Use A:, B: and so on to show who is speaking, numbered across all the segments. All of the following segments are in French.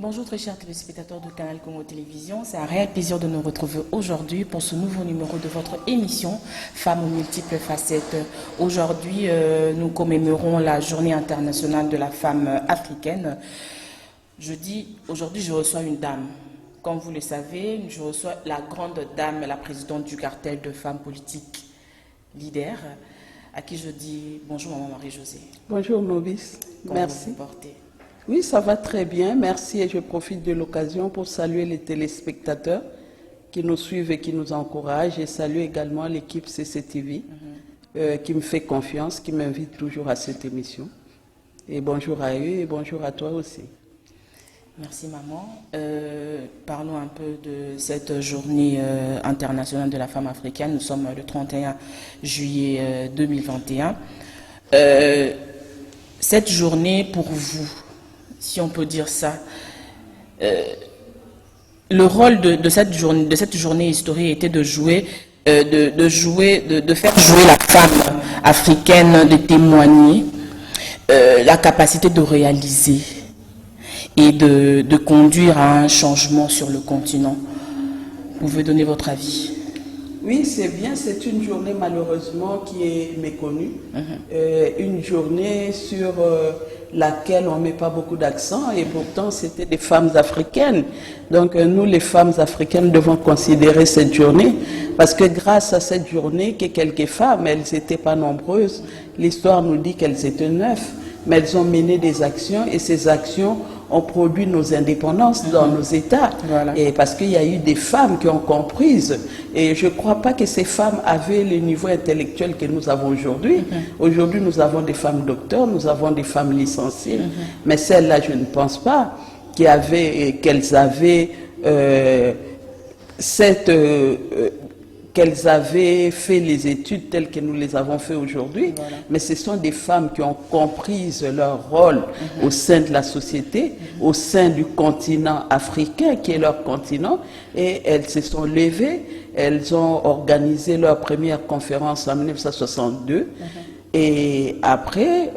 A: Bonjour très chers téléspectateurs de Canal Congo Télévision, c'est un réel plaisir de nous retrouver aujourd'hui pour ce nouveau numéro de votre émission Femmes aux multiples facettes. Aujourd'hui, nous commémorons la journée internationale de la femme africaine. Aujourd'hui, je reçois une dame. Comme vous le savez, je reçois la grande dame, la présidente du cartel de femmes politiques leaders, à qui je dis bonjour Maman Marie-Josée.
B: Bonjour Maurice, merci.
A: Vous vous portez?
B: Oui, ça va très bien, merci, et je profite de l'occasion pour saluer les téléspectateurs qui nous suivent et qui nous encouragent, et saluer également l'équipe CCTV qui me fait confiance, qui m'invite toujours à cette émission. Et bonjour à eux et bonjour à toi aussi.
A: Merci maman. Parlons un peu de cette journée internationale de la femme africaine. Nous sommes le 31 juillet 2021. Cette journée pour vous, si on peut dire ça, le rôle de cette journée historique était de faire jouer la femme africaine, de témoigner la capacité de réaliser et de conduire à un changement sur le continent. Vous pouvez donner votre avis?
B: Oui, c'est bien, c'est une journée malheureusement qui est méconnue, une journée sur laquelle on ne met pas beaucoup d'accent, et pourtant c'était des femmes africaines. Donc nous, les femmes africaines, devons considérer cette journée, parce que grâce à cette journée, que quelques femmes, elles n'étaient pas nombreuses, l'histoire nous dit qu'elles étaient 9, mais elles ont mené des actions, et ces actions ont produit nos indépendances dans nos États. Voilà. Et parce qu'il y a eu des femmes qui ont compris. Et je ne crois pas que ces femmes avaient le niveau intellectuel que nous avons aujourd'hui. Aujourd'hui, nous avons des femmes docteurs, nous avons des femmes licenciées. Mais celles-là, je ne pense pas qu'elles avaient qu'elles avaient fait les études telles que nous les avons fait aujourd'hui, voilà. Mais ce sont des femmes qui ont compris leur rôle au sein de la société, au sein du continent africain qui est leur continent, et elles se sont levées, elles ont organisé leur première conférence en 1962, et après,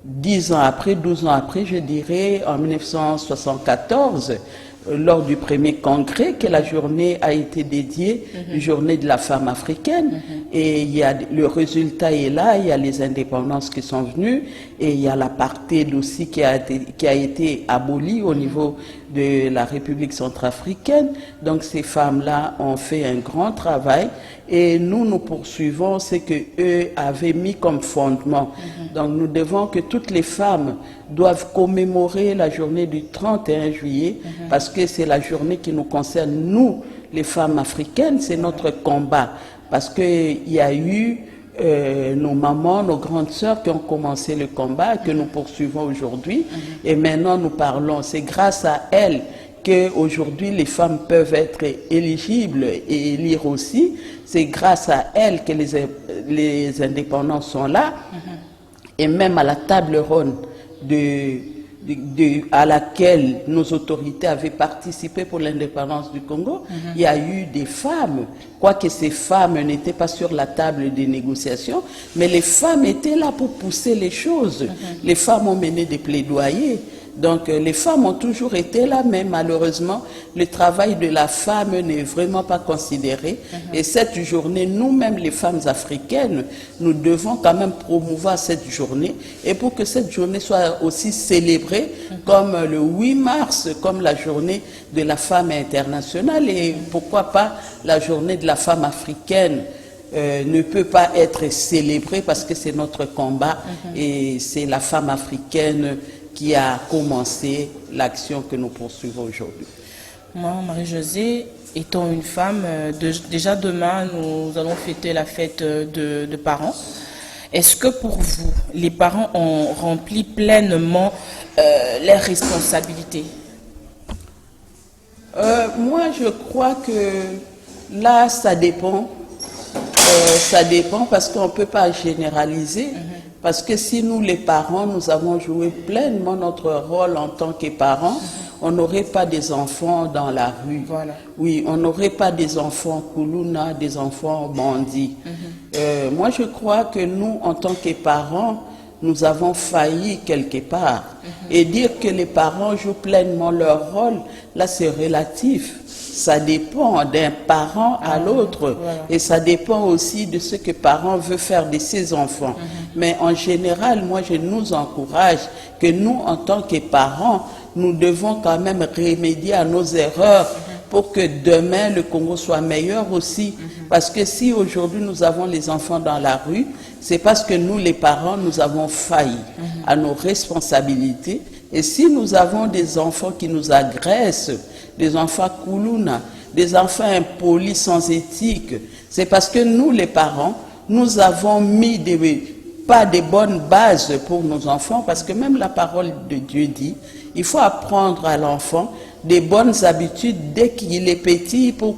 B: 10 ans après, 12 ans après, je dirais, en 1974, lors du premier congrès, que la journée a été dédiée, journée de la femme africaine, et il y a, le résultat est là, il y a les indépendances qui sont venues, et il y a l'apartheid aussi qui a été abolie au niveau de la République centrafricaine. Donc ces femmes-là ont fait un grand travail, et nous poursuivons ce qu'eux avaient mis comme fondement. Donc nous devons que toutes les femmes doivent commémorer la journée du 31 juillet, parce que c'est la journée qui nous concerne, nous, les femmes africaines, c'est notre combat. Parce qu'il y a eu nos mamans, nos grandes sœurs qui ont commencé le combat, que nous poursuivons aujourd'hui, et maintenant nous parlons, c'est grâce à elles qu'aujourd'hui les femmes peuvent être éligibles et élire aussi, c'est grâce à elles que les indépendances sont là, et même à la table ronde à laquelle nos autorités avaient participé pour l'indépendance du Congo, il y a eu des femmes, quoique ces femmes n'étaient pas sur la table des négociations, mais les femmes étaient là pour pousser les choses. Les femmes ont mené des plaidoyers. Donc les femmes ont toujours été là, mais malheureusement, le travail de la femme n'est vraiment pas considéré. Et cette journée, nous-mêmes, les femmes africaines, nous devons quand même promouvoir cette journée. Et pour que cette journée soit aussi célébrée comme le 8 mars, comme la journée de la femme internationale, et pourquoi pas la journée de la femme africaine ne peut pas être célébrée parce que c'est notre combat et c'est la femme africaine qui a commencé l'action que nous poursuivons aujourd'hui.
A: Moi, Marie-Josée, étant une femme, déjà demain, nous allons fêter la fête de parents. Est-ce que pour vous, les parents ont rempli pleinement leurs responsabilités?
B: Moi, je crois que là, ça dépend. Ça dépend parce qu'on ne peut pas généraliser. Parce que si nous, les parents, nous avons joué pleinement notre rôle en tant que parents, on n'aurait pas des enfants dans la rue. Voilà. Oui, on n'aurait pas des enfants koulouna, des enfants bandits. Moi, je crois que nous, en tant que parents, nous avons failli quelque part. Et dire que les parents jouent pleinement leur rôle, là c'est relatif. Ça dépend d'un parent à l'autre. Et ça dépend aussi de ce que parent veut faire de ses enfants. Mais en général, moi je nous encourage que nous, en tant que parents, nous devons quand même remédier à nos erreurs pour que demain le Congo soit meilleur aussi. Parce que si aujourd'hui nous avons les enfants dans la rue, c'est parce que nous les parents, nous avons failli à nos responsabilités. Et si nous avons des enfants qui nous agressent, des enfants koulouna, des enfants impolis sans éthique, c'est parce que nous les parents, nous avons mis pas de bonnes bases pour nos enfants, parce que même la parole de Dieu dit, il faut apprendre à l'enfant des bonnes habitudes dès qu'il est petit pour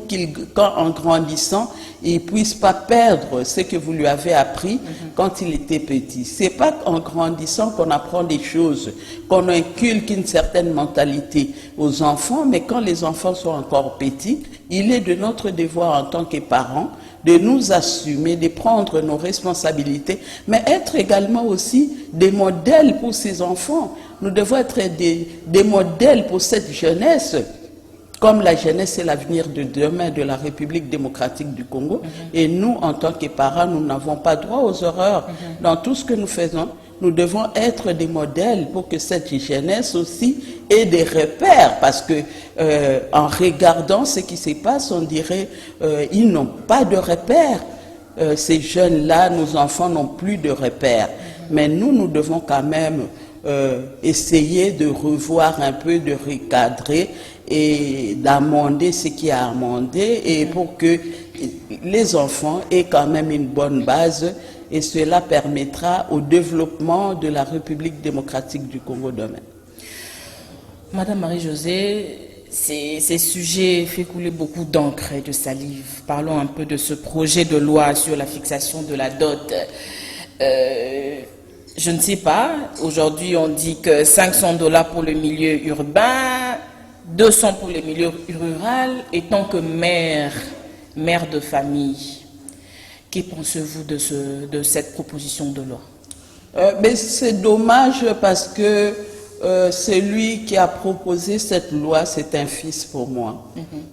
B: qu'en grandissant, il ne puisse pas perdre ce que vous lui avez appris quand il était petit. C'est pas en grandissant qu'on apprend des choses, qu'on inculque une certaine mentalité aux enfants, mais quand les enfants sont encore petits, il est de notre devoir en tant que parents de nous assumer, de prendre nos responsabilités, mais être également aussi des modèles pour ces enfants. Nous devons être des modèles pour cette jeunesse, comme la jeunesse est l'avenir de demain de la République démocratique du Congo. Et nous, en tant que parents, nous n'avons pas droit aux erreurs. Dans tout ce que nous faisons, nous devons être des modèles pour que cette jeunesse aussi ait des repères. Parce que en regardant ce qui se passe, on dirait ils n'ont pas de repères. Ces jeunes-là, nos enfants n'ont plus de repères. Mais nous devons quand même essayer de revoir un peu, de recadrer et d'amender ce qui a amendé, et pour que les enfants aient quand même une bonne base, et cela permettra au développement de la République démocratique du Congo demain.
A: Madame Marie-Josée, ces sujets font couler beaucoup d'encre et de salive. Parlons un peu de ce projet de loi sur la fixation de la dot. Je ne sais pas, aujourd'hui on dit que 500 $ pour le milieu urbain, 200 pour le milieu rural, et tant que mère de famille, que pensez-vous de cette proposition de loi?
B: Mais c'est dommage parce que celui qui a proposé cette loi, c'est un fils pour moi.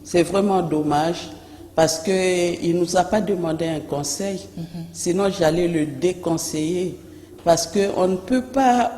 B: C'est vraiment dommage parce qu'il ne nous a pas demandé un conseil, sinon j'allais le déconseiller. Parce qu'on ne peut pas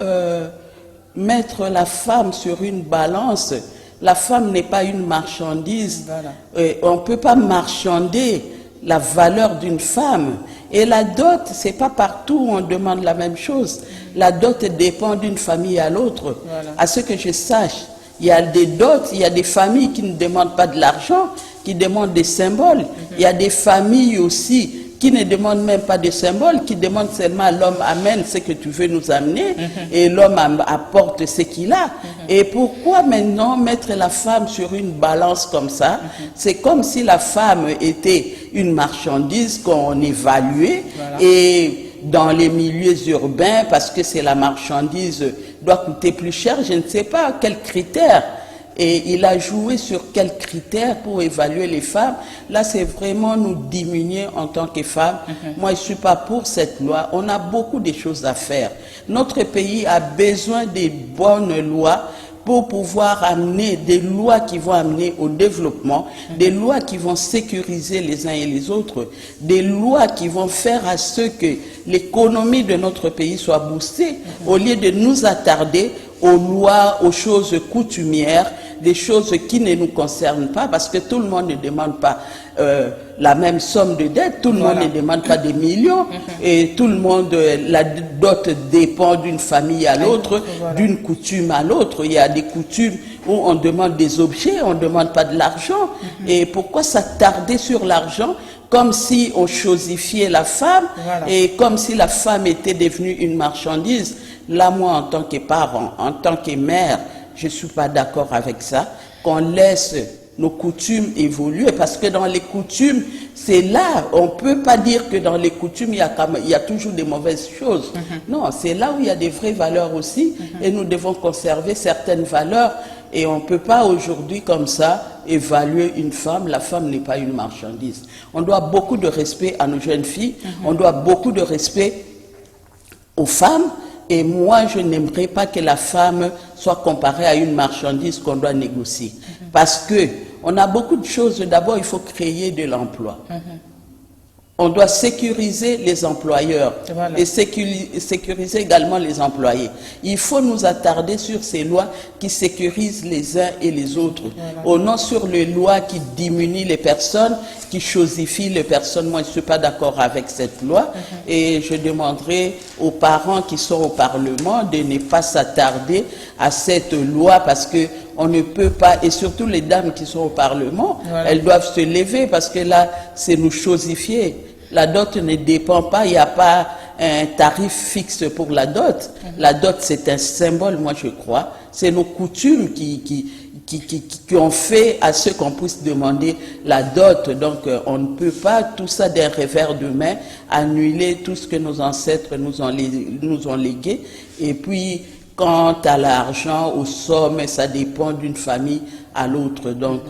B: mettre la femme sur une balance. La femme n'est pas une marchandise. Voilà. On ne peut pas marchander la valeur d'une femme. Et la dot, c'est pas partout où on demande la même chose. La dot dépend d'une famille à l'autre. Voilà. À ce que je sache, il y a des dots, il y a des familles qui ne demandent pas de l'argent, qui demandent des symboles. Il y a des familles aussi qui ne demandent même pas de symboles, qui demandent seulement à l'homme amène ce que tu veux nous amener, et l'homme apporte ce qu'il a. Et pourquoi maintenant mettre la femme sur une balance comme ça? C'est comme si la femme était une marchandise qu'on évaluait, voilà. Et dans les milieux urbains, parce que c'est la marchandise, doit coûter plus cher, je ne sais pas quels critères. Et il a joué sur quels critères pour évaluer les femmes. Là, c'est vraiment nous diminuer en tant que femmes. Moi, je ne suis pas pour cette loi. On a beaucoup de choses à faire. Notre pays a besoin de bonnes lois pour pouvoir amener des lois qui vont amener au développement, des lois qui vont sécuriser les uns et les autres, des lois qui vont faire à ce que l'économie de notre pays soit boostée, au lieu de nous attarder aux lois, aux choses coutumières, des choses qui ne nous concernent pas, parce que tout le monde ne demande pas la même somme de dette, tout le monde ne demande pas des millions, et tout le monde, la dot dépend d'une famille à l'autre, d'une coutume à l'autre. Il y a des coutumes où on demande des objets, on ne demande pas de l'argent. Et pourquoi s'attarder sur l'argent comme si on chosifiait la femme, et comme si la femme était devenue une marchandise? Là, moi, en tant que parent, en tant que mère, je ne suis pas d'accord avec ça, qu'on laisse nos coutumes évoluer, parce que dans les coutumes, c'est là, on ne peut pas dire que dans les coutumes, il y a toujours des mauvaises choses. Non, c'est là où il y a des vraies valeurs aussi, et nous devons conserver certaines valeurs, et on ne peut pas aujourd'hui, comme ça, évaluer une femme. La femme n'est pas une marchandise. On doit beaucoup de respect à nos jeunes filles, on doit beaucoup de respect aux femmes, Et moi, je n'aimerais pas que la femme soit comparée à une marchandise qu'on doit négocier. Parce que on a beaucoup de choses. D'abord, il faut créer de l'emploi. On doit sécuriser les employeurs et sécuriser également les employés. Il faut nous attarder sur ces lois qui sécurisent les uns et les autres. Au non sur les lois qui diminuent les personnes, qui chosifient les personnes. Moi, je ne suis pas d'accord avec cette loi. Et je demanderai aux parents qui sont au Parlement de ne pas s'attarder à cette loi parce que on ne peut pas, et surtout les dames qui sont au Parlement, elles doivent se lever parce que là, c'est nous chosifier. La dot ne dépend pas, il n'y a pas un tarif fixe pour la dot. La dot, c'est un symbole, moi je crois. C'est nos coutumes qui ont fait à ce qu'on puisse demander la dot. Donc on ne peut pas, tout ça d'un revers de main, annuler tout ce que nos ancêtres nous ont légué. Et puis, quant à l'argent, aux sommes, ça dépend d'une famille à l'autre. Donc,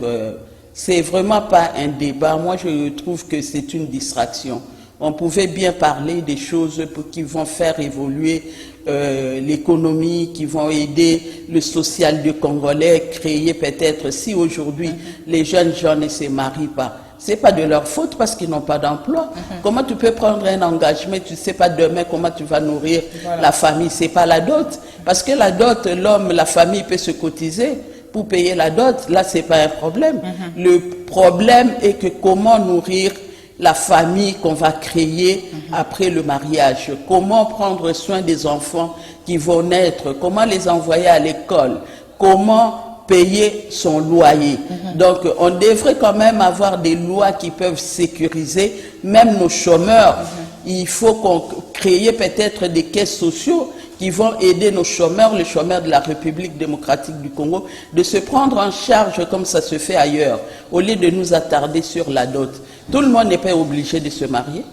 B: c'est vraiment pas un débat. Moi, je trouve que c'est une distraction. On pouvait bien parler des choses qui vont faire évoluer l'économie, qui vont aider le social du Congolais, créer peut-être, si aujourd'hui les jeunes gens ne se marient pas, c'est pas de leur faute parce qu'ils n'ont pas d'emploi. Comment tu peux prendre un engagement, tu sais pas demain comment tu vas nourrir la famille, c'est pas la dot. Parce que la dot, l'homme, la famille peut se cotiser pour payer la dot, là c'est pas un problème. Le problème est que comment nourrir la famille qu'on va créer après le mariage, comment prendre soin des enfants qui vont naître, comment les envoyer à l'école, comment payer son loyer. Donc on devrait quand même avoir des lois qui peuvent sécuriser même nos chômeurs. Il faut qu'on crée peut-être des caisses sociaux qui vont aider nos chômeurs, les chômeurs de la République démocratique du Congo, de se prendre en charge comme ça se fait ailleurs, au lieu de nous attarder sur la dot. Tout le monde n'est pas obligé de se marier.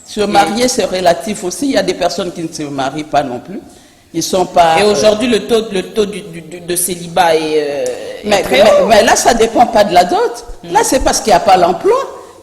B: Se marier, c'est relatif aussi. Il y a des personnes qui ne se marient pas non plus. Ils sont pas.
A: Et aujourd'hui, le taux de célibat est très haut.
B: Mais là, ça ne dépend pas de la dot. Là, c'est parce qu'il n'y a pas l'emploi.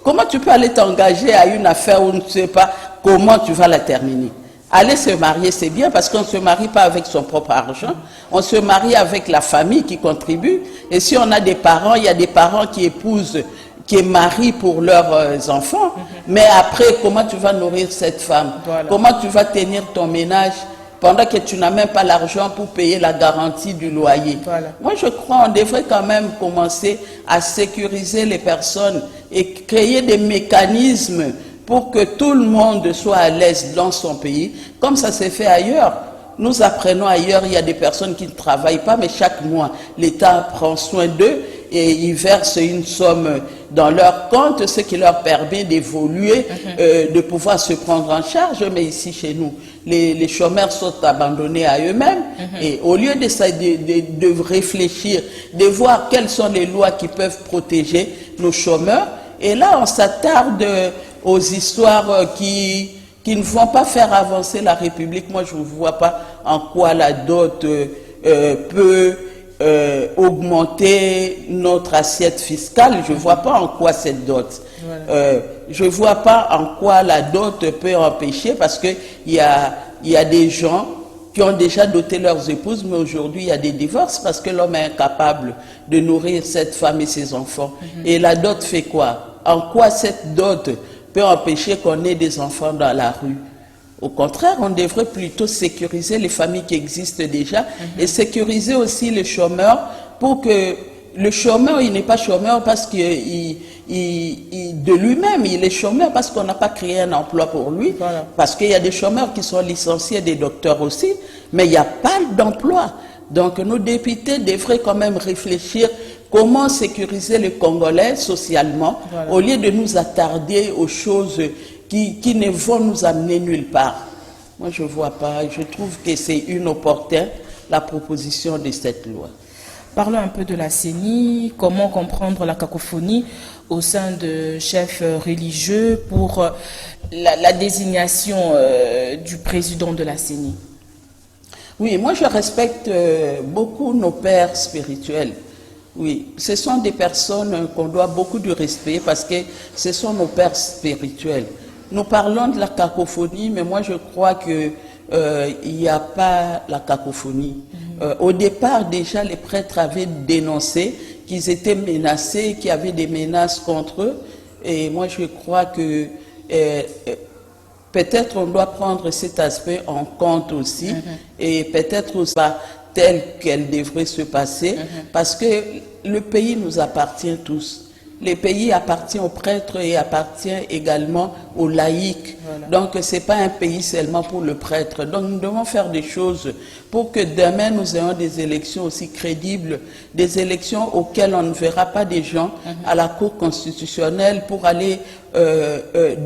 B: Comment tu peux aller t'engager à une affaire où on ne sait pas comment tu vas la terminer? Aller se marier, c'est bien parce qu'on ne se marie pas avec son propre argent. On se marie avec la famille qui contribue. Et si on a des parents, il y a des parents qui épousent, qui marient pour leurs enfants. Mais après, comment tu vas nourrir cette femme? Comment tu vas tenir ton ménage pendant que tu n'as même pas l'argent pour payer la garantie du loyer? Moi, je crois qu'on devrait quand même commencer à sécuriser les personnes et créer des mécanismes pour que tout le monde soit à l'aise dans son pays, comme ça s'est fait ailleurs. Nous apprenons ailleurs, il y a des personnes qui ne travaillent pas, mais chaque mois, l'État prend soin d'eux et il verse une somme dans leur compte, ce qui leur permet d'évoluer, de pouvoir se prendre en charge. Mais ici, chez nous, les chômeurs sont abandonnés à eux-mêmes. Et au lieu de réfléchir, de voir quelles sont les lois qui peuvent protéger nos chômeurs, et là, on s'attarde aux histoires qui ne vont pas faire avancer la République. Moi, je ne vois pas en quoi la dot peut augmenter notre assiette fiscale. Je ne vois pas en quoi cette dot. Je ne vois pas en quoi la dot peut empêcher, parce qu'il y a des gens qui ont déjà doté leurs épouses, mais aujourd'hui il y a des divorces parce que l'homme est incapable de nourrir cette femme et ses enfants. Et la dot fait quoi? En quoi cette dot peut empêcher qu'on ait des enfants dans la rue? Au contraire, on devrait plutôt sécuriser les familles qui existent déjà et sécuriser aussi les chômeurs, pour que le chômeur, il n'est pas chômeur parce que de lui-même, il est chômeur parce qu'on n'a pas créé un emploi pour lui. Parce qu'il y a des chômeurs qui sont licenciés, des docteurs aussi, mais il n'y a pas d'emploi. Donc nos députés devraient quand même réfléchir comment sécuriser les Congolais socialement, au lieu de nous attarder aux choses qui ne vont nous amener nulle part. Moi, je ne vois pas. Je trouve que c'est inopportun, la proposition de cette loi.
A: Parlons un peu de la CENI. Comment comprendre la cacophonie au sein de chefs religieux pour la désignation du président de la CENI?
B: Oui, moi je respecte beaucoup nos pères spirituels. Oui, ce sont des personnes qu'on doit beaucoup de respect parce que ce sont nos pères spirituels. Nous parlons de la cacophonie, mais moi je crois que il n'y a pas la cacophonie. Au départ, déjà, les prêtres avaient dénoncé qu'ils étaient menacés, qu'il y avait des menaces contre eux. Et moi, je crois que peut-être on doit prendre cet aspect en compte aussi, et peut-être aussi pas tel qu'elle devrait se passer, parce que le pays nous appartient tous. Le pays appartient aux prêtres et appartient également aux laïcs. Voilà. Donc, ce n'est pas un pays seulement pour le prêtre. Donc, nous devons faire des choses pour que demain, nous ayons des élections aussi crédibles, des élections auxquelles on ne verra pas des gens à la Cour constitutionnelle pour aller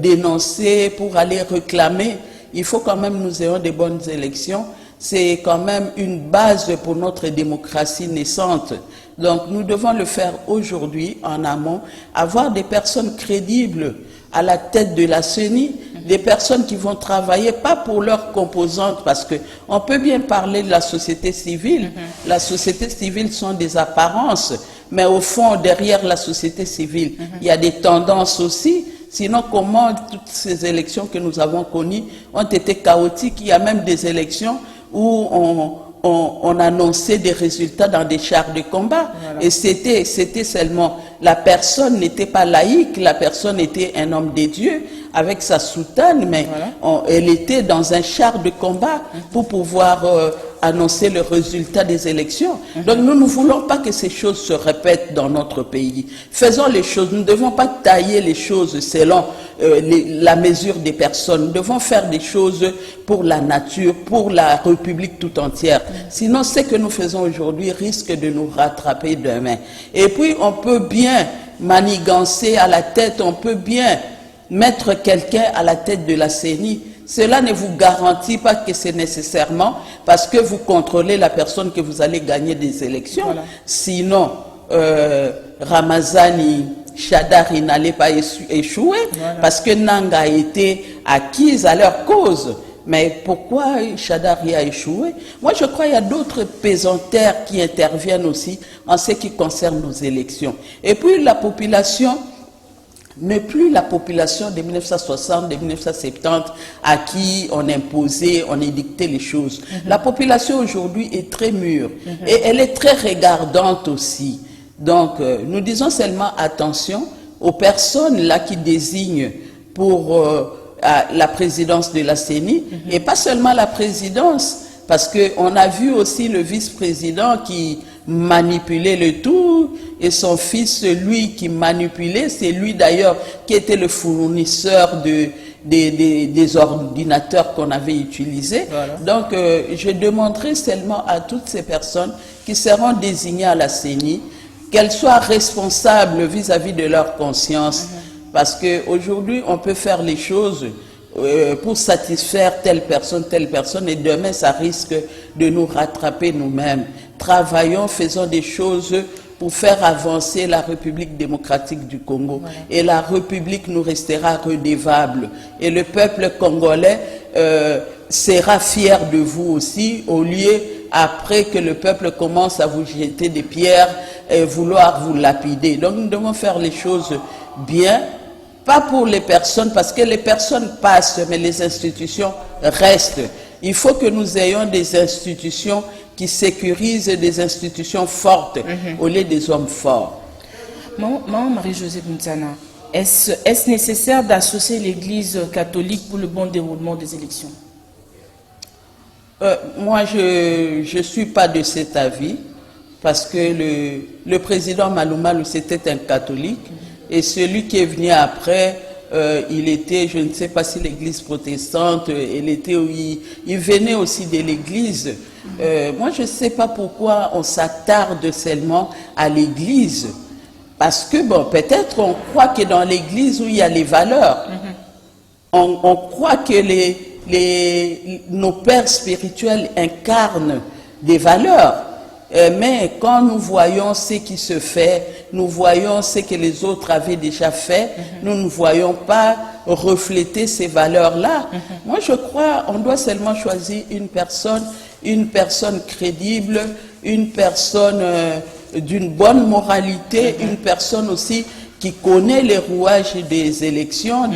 B: dénoncer, pour aller réclamer. Il faut quand même nous ayons des bonnes élections. C'est quand même une base pour notre démocratie naissante. Donc nous devons le faire aujourd'hui en amont, avoir des personnes crédibles à la tête de la CENI, des personnes qui vont travailler pas pour leurs composantes, parce que on peut bien parler de la société civile. La société civile sont des apparences, mais au fond, derrière la société civile, il y a des tendances aussi. Sinon, comment toutes ces élections que nous avons connues ont été chaotiques? Il y a même des élections où on annonçait des résultats dans des chars de combat. Voilà. Et c'était seulement, la personne n'était pas laïque, la personne était un homme de Dieu avec sa soutane, mais elle était dans un char de combat pour pouvoir annoncer le résultat des élections. Donc nous ne voulons pas que ces choses se répètent dans notre pays. Faisons les choses, nous ne devons pas tailler les choses selon la mesure des personnes. Nous devons faire des choses pour la nature, pour la République tout entière. Sinon, ce que nous faisons aujourd'hui risque de nous rattraper demain. Et puis, on peut bien manigancer à la tête, on peut bien mettre quelqu'un à la tête de la CENI. Cela ne vous garantit pas que c'est nécessairement parce que vous contrôlez la personne que vous allez gagner des élections. Voilà. Sinon, Ramazani, Chadari n'allait pas échouer parce que Nanga a été acquise à leur cause. Mais pourquoi Chadari a échoué? Moi, je crois qu'il y a d'autres pesanteurs qui interviennent aussi en ce qui concerne nos élections. Et puis, la population n'est plus la population de 1960, de 1970 à qui on imposait, on édictait les choses. La population aujourd'hui est très mûre et elle est très regardante aussi. Donc, nous disons seulement attention aux personnes là qui désignent pour la présidence de la CENI et pas seulement la présidence, parce qu'on a vu aussi le vice-président qui manipulait le tout et son fils, lui qui manipulait, c'est lui d'ailleurs qui était le fournisseur des ordinateurs qu'on avait utilisés. Voilà. Donc, je demanderai seulement à toutes ces personnes qui seront désignées à la CENI qu'elles soient responsables vis-à-vis de leur conscience. Parce qu'aujourd'hui, on peut faire les choses pour satisfaire telle personne, et demain, ça risque de nous rattraper nous-mêmes. Travaillons, faisons des choses pour faire avancer la République démocratique du Congo. Voilà. Et la République nous restera redevable. Et le peuple congolais sera fier de vous aussi, au lieu, après que le peuple commence à vous jeter des pierres et vouloir vous lapider. Donc nous devons faire les choses bien, pas pour les personnes, parce que les personnes passent, mais les institutions restent. Il faut que nous ayons des institutions qui sécurisent, des institutions fortes au lieu des hommes forts.
A: Marie-Josée Bounzana, est-ce nécessaire d'associer l'Église catholique pour le bon déroulement des élections?
B: Moi, je ne suis pas de cet avis, parce que le président Malou Malou, c'était un catholique, et celui qui est venu après, il était, je ne sais pas si l'église protestante, il venait aussi de l'église. Moi, je ne sais pas pourquoi on s'attarde seulement à l'église. Parce que, bon, peut-être on croit que dans l'église où il y a les valeurs, on croit que nos pères spirituels incarnent des valeurs. Mais quand nous voyons ce qui se fait, nous voyons ce que les autres avaient déjà fait, nous ne voyons pas refléter ces valeurs-là. Moi, je crois qu'on doit seulement choisir une personne crédible, une personne d'une bonne moralité, une personne aussi qui connaît les rouages des élections,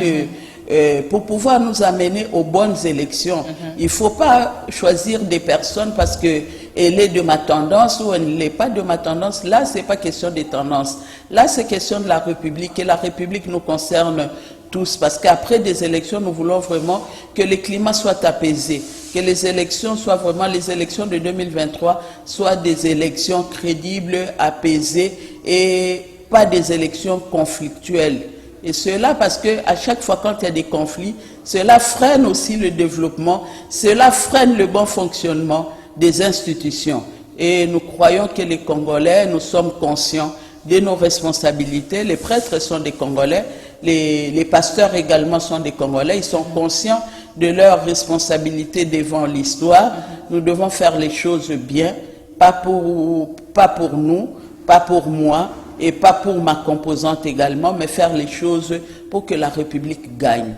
B: pour pouvoir nous amener aux bonnes élections. Il ne faut pas choisir des personnes parce qu'elle est de ma tendance ou elle n'est pas de ma tendance. Là, ce n'est pas question des tendances. Là, c'est question de la République et la République nous concerne tous parce qu'après des élections, nous voulons vraiment que le climat soit apaisé, que les élections soient vraiment, les élections de 2023 soient des élections crédibles, apaisées et pas des élections conflictuelles. Et cela parce que à chaque fois quand il y a des conflits, cela freine aussi le développement, cela freine le bon fonctionnement des institutions. Et nous croyons que les Congolais, nous sommes conscients de nos responsabilités. Les prêtres sont des Congolais, les pasteurs également sont des Congolais. Ils sont conscients de leurs responsabilités devant l'histoire. Nous devons faire les choses bien, pas pour nous, pas pour moi, et pas pour ma composante également, mais faire les choses pour que la République gagne.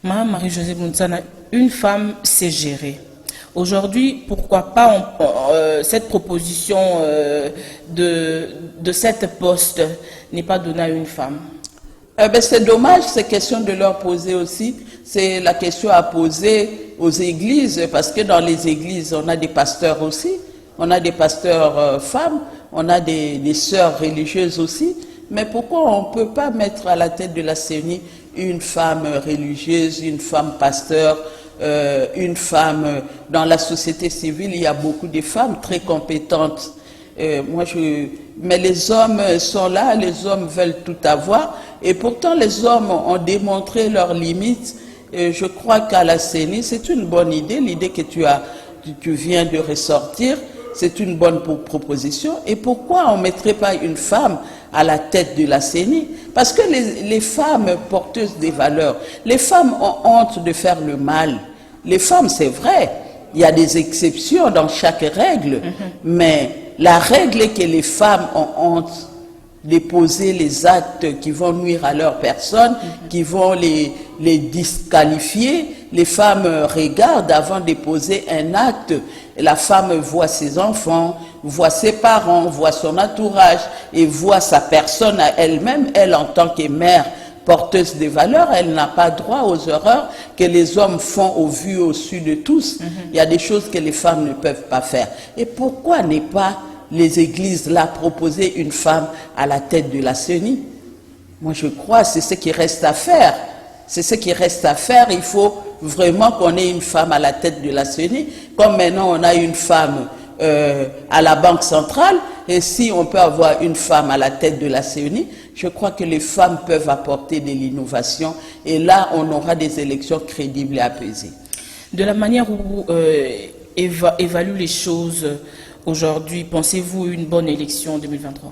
A: Madame Marie-Josée Bountsana, une femme sait gérer. Aujourd'hui, pourquoi pas cette proposition de cette poste n'est pas donnée à une femme?
B: C'est dommage, c'est question de leur poser aussi. C'est la question à poser aux églises, parce que dans les églises, on a des pasteurs aussi. On a des pasteurs femmes, on a des sœurs religieuses aussi. Mais pourquoi on ne peut pas mettre à la tête de la CENI une femme religieuse, une femme pasteur, une femme dans la société civile? Il y a beaucoup de femmes très compétentes. Mais les hommes sont là, les hommes veulent tout avoir. Et pourtant, les hommes ont démontré leurs limites. Et je crois qu'à la CENI, c'est une bonne idée, l'idée que tu viens de ressortir. C'est une bonne proposition. Et pourquoi on ne mettrait pas une femme à la tête de la CENI? Parce que les femmes porteuses des valeurs, les femmes ont honte de faire le mal. Les femmes, c'est vrai, il y a des exceptions dans chaque règle, mais la règle est que les femmes ont honte de poser les actes qui vont nuire à leur personne, qui vont les disqualifier. Les femmes regardent avant de poser un acte. La femme voit ses enfants, voit ses parents, voit son entourage et voit sa personne à elle-même. Elle, en tant que mère porteuse des valeurs, elle n'a pas droit aux erreurs que les hommes font au vu, au su de tous. Il y a des choses que les femmes ne peuvent pas faire. Et pourquoi n'est pas les églises là proposer une femme à la tête de la CENI? Moi, je crois que c'est ce qui reste à faire. C'est ce qui reste à faire. Il faut vraiment qu'on ait une femme à la tête de la CENI. Comme maintenant, on a une femme à la Banque centrale. Et si on peut avoir une femme à la tête de la CENI, je crois que les femmes peuvent apporter de l'innovation. Et là, on aura des élections crédibles et apaisées.
A: De la manière où évalue les choses aujourd'hui, pensez-vous une bonne élection en 2023?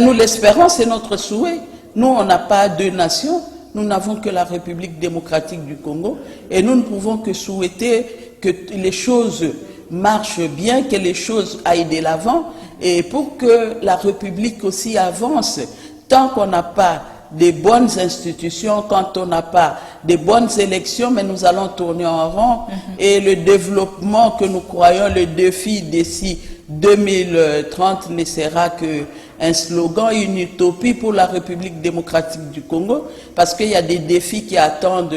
B: Nous l'espérons, c'est notre souhait. Nous, on n'a pas deux nations. Nous n'avons que la République démocratique du Congo et nous ne pouvons que souhaiter que les choses marchent bien, que les choses aillent de l'avant et pour que la République aussi avance. Tant qu'on n'a pas de bonnes institutions, quand on n'a pas de bonnes élections, mais nous allons tourner en rond et le développement que nous croyons, le défi d'ici 2030 ne sera qu'un slogan, une utopie pour la République démocratique du Congo, parce qu'il y a des défis qui attendent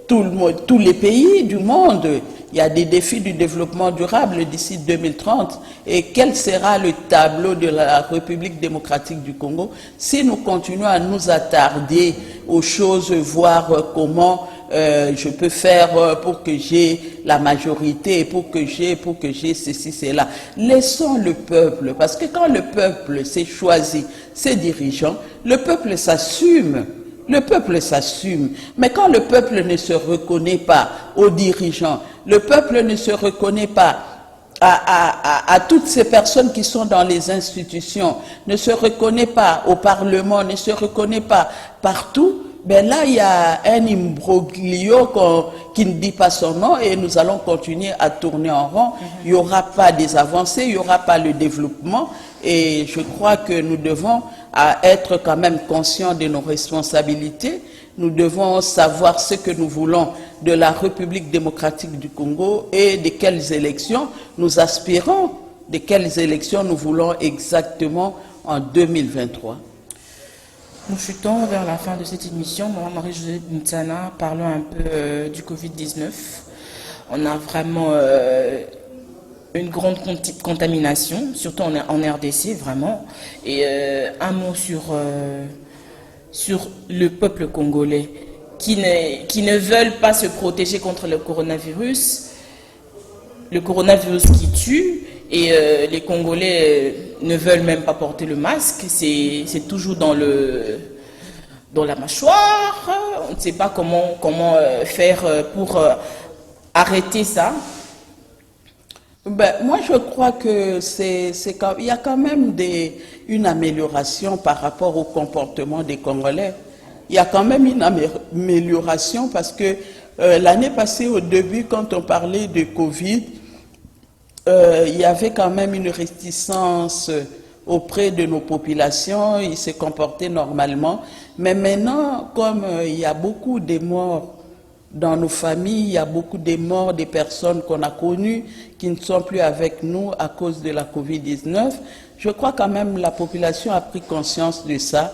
B: tous les pays du monde. Il y a des défis du développement durable d'ici 2030. Et quel sera le tableau de la République démocratique du Congo si nous continuons à nous attarder aux choses, voir comment je peux faire pour que j'ai la majorité, pour que j'ai ceci, cela. Laissons le peuple, parce que quand le peuple s'est choisi ses dirigeants, le peuple s'assume. Le peuple s'assume, mais quand le peuple ne se reconnaît pas aux dirigeants, le peuple ne se reconnaît pas à toutes ces personnes qui sont dans les institutions, ne se reconnaît pas au Parlement, ne se reconnaît pas partout, là il y a un imbroglio qui ne dit pas son nom et nous allons continuer à tourner en rond. Il n'y aura pas des avancées, il n'y aura pas le développement et je crois que nous devons être quand même conscients de nos responsabilités. Nous devons savoir ce que nous voulons de la République démocratique du Congo et de quelles élections nous aspirons, de quelles élections nous voulons exactement en 2023.
A: Nous chutons vers la fin de cette émission. Moi, Marie-Josée Ntsana, parlons un peu du Covid-19. On a vraiment une grande contamination, surtout en RDC, vraiment. Et un mot sur le peuple congolais qui ne veulent pas se protéger contre le coronavirus qui tue, et les Congolais ne veulent même pas porter le masque, c'est toujours dans la mâchoire, on ne sait pas comment faire pour arrêter ça.
B: Ben, moi, je crois que il y a quand même une amélioration par rapport au comportement des Congolais. Il y a quand même une amélioration parce que l'année passée, au début, quand on parlait de Covid, il y avait quand même une réticence auprès de nos populations, ils se comportaient normalement. Mais maintenant, comme il y a beaucoup de morts dans nos familles, il y a beaucoup de morts des personnes qu'on a connues qui ne sont plus avec nous à cause de la Covid-19, je crois quand même que la population a pris conscience de ça.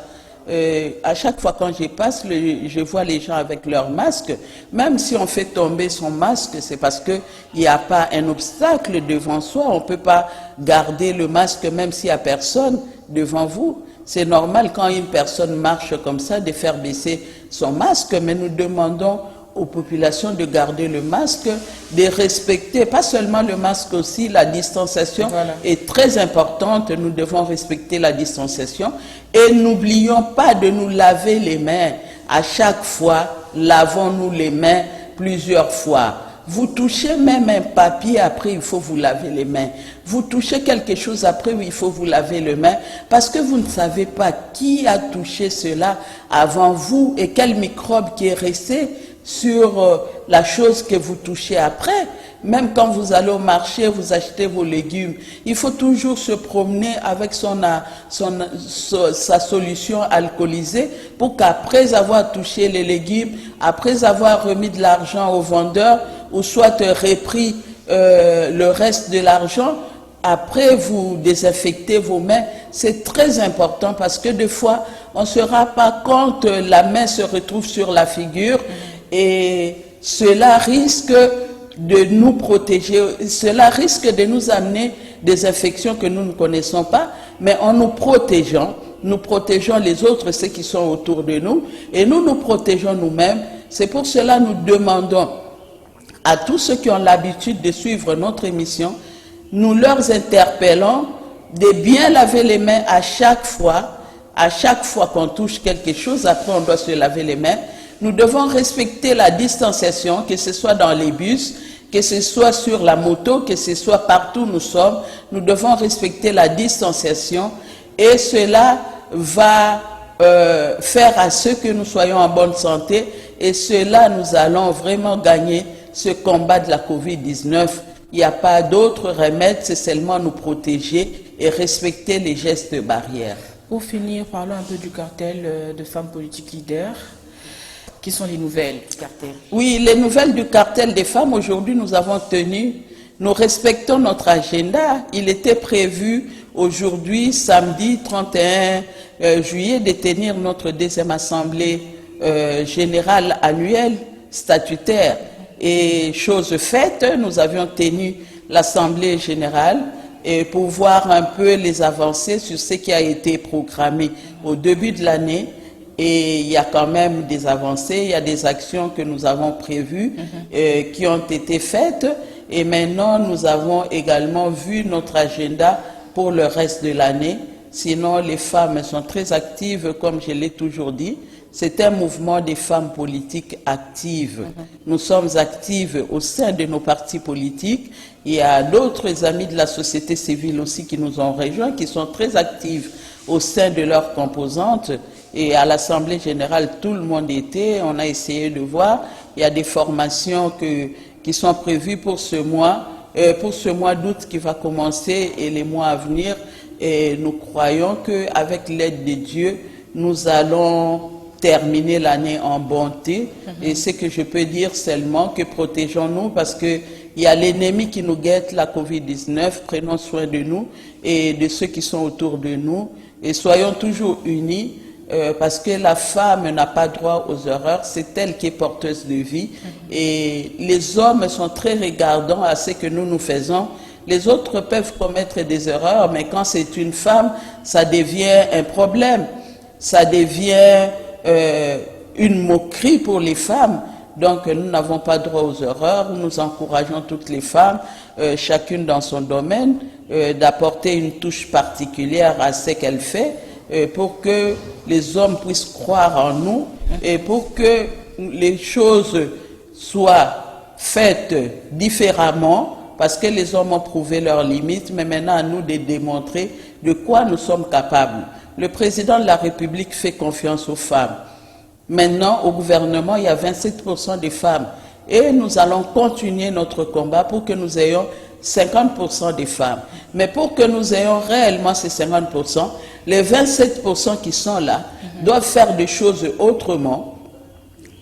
B: À chaque fois quand je passe, je vois les gens avec leur masque. Même si on fait tomber son masque, c'est parce qu'il n'y a pas un obstacle devant soi. On ne peut pas garder le masque même s'il n'y a personne devant vous. C'est normal quand une personne marche comme ça de faire baisser son masque, mais nous demandons aux populations de garder le masque, de respecter, pas seulement le masque aussi, la distanciation est très importante, nous devons respecter la distanciation et n'oublions pas de nous laver les mains. À chaque fois, lavons-nous les mains plusieurs fois. Vous touchez même un papier, après il faut vous laver les mains. Vous touchez quelque chose, après il faut vous laver les mains, parce que vous ne savez pas qui a touché cela avant vous et quel microbe qui est resté sur la chose que vous touchez après. Même quand vous allez au marché, vous achetez vos légumes, il faut toujours se promener avec sa solution alcoolisée pour qu'après avoir touché les légumes, après avoir remis de l'argent au vendeur, ou soit repris le reste de l'argent, après vous désinfectez vos mains. C'est très important parce que des fois, on ne se rend pas compte, la main se retrouve sur la figure. Et cela risque de nous protéger, cela risque de nous amener des infections que nous ne connaissons pas, mais en nous protégeons les autres, ceux qui sont autour de nous, et nous nous protégeons nous-mêmes. C'est pour cela que nous demandons à tous ceux qui ont l'habitude de suivre notre émission, nous leur interpellons de bien laver les mains à chaque fois qu'on touche quelque chose, après on doit se laver les mains. Nous devons respecter la distanciation, que ce soit dans les bus, que ce soit sur la moto, que ce soit partout où nous sommes. Nous devons respecter la distanciation et cela va faire à ce que nous soyons en bonne santé et cela, nous allons vraiment gagner ce combat de la Covid-19. Il n'y a pas d'autre remède, c'est seulement nous protéger et respecter les gestes barrières.
A: Pour finir, parlons un peu du cartel de femmes politiques leaders. Qui sont les nouvelles du cartel?
B: Oui, les nouvelles du cartel des femmes, aujourd'hui nous respectons notre agenda. Il était prévu aujourd'hui, samedi 31 juillet, de tenir notre deuxième assemblée générale annuelle statutaire. Et chose faite, nous avions tenu l'assemblée générale et pour voir un peu les avancées sur ce qui a été programmé au début de l'année. Et il y a quand même des avancées, il y a des actions que nous avons prévues qui ont été faites. Et maintenant, nous avons également vu notre agenda pour le reste de l'année. Sinon, les femmes sont très actives, comme je l'ai toujours dit. C'est un mouvement des femmes politiques actives. Nous sommes actives au sein de nos partis politiques. Il y a d'autres amis de la société civile aussi qui nous ont rejoints, qui sont très actives au sein de leurs composantes. Et à l'Assemblée générale, tout le monde était. On a essayé de voir. Il y a des formations qui sont prévues pour ce mois d'août qui va commencer et les mois à venir. Et nous croyons qu'avec l'aide de Dieu, nous allons terminer l'année en bonté. Et ce que je peux dire seulement, que protégeons-nous parce qu'il y a l'ennemi qui nous guette, la Covid-19. Prenons soin de nous et de ceux qui sont autour de nous. Et soyons toujours unis. parce que la femme n'a pas droit aux erreurs, c'est elle qui est porteuse de vie. Et les hommes sont très regardants à ce que nous faisons. Les autres peuvent commettre des erreurs, mais quand c'est une femme, ça devient un problème. Ça devient une moquerie pour les femmes. Donc nous n'avons pas droit aux erreurs. Nous encourageons toutes les femmes, chacune dans son domaine, d'apporter une touche particulière à ce qu'elle fait, pour que les hommes puissent croire en nous et pour que les choses soient faites différemment, parce que les hommes ont prouvé leurs limites, mais maintenant à nous de démontrer de quoi nous sommes capables. Le président de la République fait confiance aux femmes. Maintenant, au gouvernement, il y a 27% de femmes. Et nous allons continuer notre combat pour que nous ayons 50% des femmes. Mais pour que nous ayons réellement ces 50%, les 27% qui sont là doivent faire des choses autrement,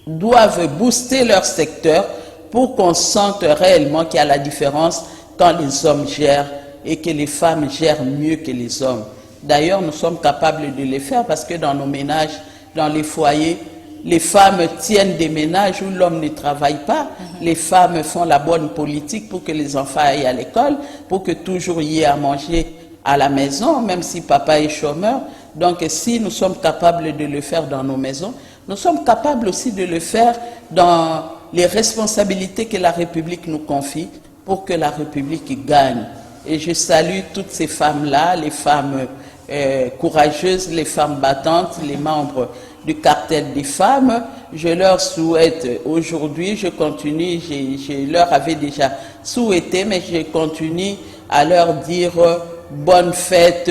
B: doivent booster leur secteur pour qu'on sente réellement qu'il y a la différence quand les hommes gèrent et que les femmes gèrent mieux que les hommes. D'ailleurs, nous sommes capables de le faire parce que dans nos ménages, dans les foyers, les femmes tiennent des ménages où l'homme ne travaille pas. Les femmes font la bonne politique pour que les enfants aillent à l'école, pour que toujours il y ait à manger à la maison, même si papa est chômeur. Donc si nous sommes capables de le faire dans nos maisons, nous sommes capables aussi de le faire dans les responsabilités que la République nous confie pour que la République gagne. Et je salue toutes ces femmes-là, les femmes courageuses, les femmes battantes, les membres du cartel des femmes. Je leur souhaite aujourd'hui, je continue, je leur avais déjà souhaité, mais je continue à leur dire bonne fête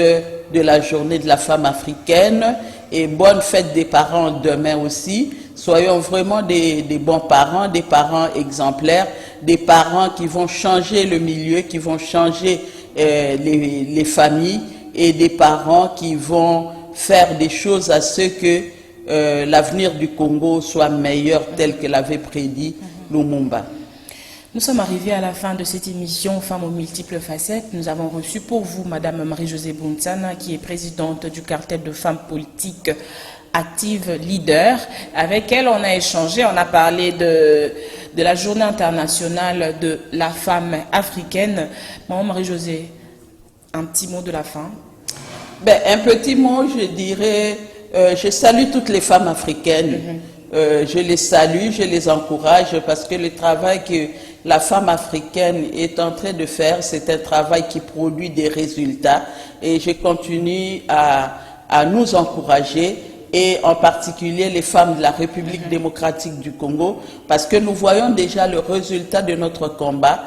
B: de la journée de la femme africaine et bonne fête des parents demain aussi. Soyons vraiment des bons parents, des parents exemplaires, des parents qui vont changer le milieu, qui vont changer les familles, et des parents qui vont faire des choses à ce que l'avenir du Congo soit meilleur tel que l'avait prédit Lumumba.
A: Nous sommes arrivés à la fin de cette émission Femmes aux multiples facettes. Nous avons reçu pour vous Madame Marie-Josée Buntsana, qui est présidente du cartel de femmes politiques actives leaders. Avec elle, on a échangé, on a parlé de la journée internationale de la femme africaine. Madame Marie-Josée, un petit mot de la fin.
B: Ben, un petit mot, je dirais, je salue toutes les femmes africaines. Je les salue, je les encourage parce que le travail que la femme africaine est en train de faire, c'est un travail qui produit des résultats, et je continue à nous encourager, et en particulier les femmes de la République démocratique du Congo, parce que nous voyons déjà le résultat de notre combat.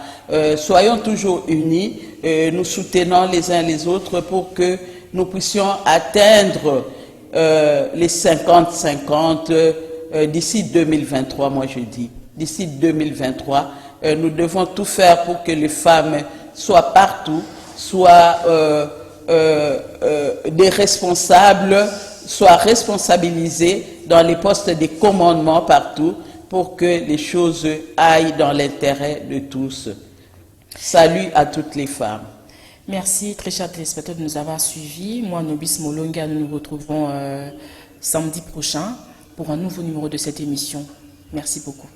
B: Soyons toujours unis, nous soutenons les uns les autres pour que nous puissions atteindre les 50-50 d'ici 2023, moi je dis. D'ici 2023, nous devons tout faire pour que les femmes soient partout, soient des responsables, soient responsabilisées dans les postes de commandement partout, pour que les choses aillent dans l'intérêt de tous. Salut à toutes les femmes.
A: Merci, très chers téléspectateurs, de nous avoir suivis. Moi, Nobis Molonga, nous nous retrouvons samedi prochain pour un nouveau numéro de cette émission. Merci beaucoup.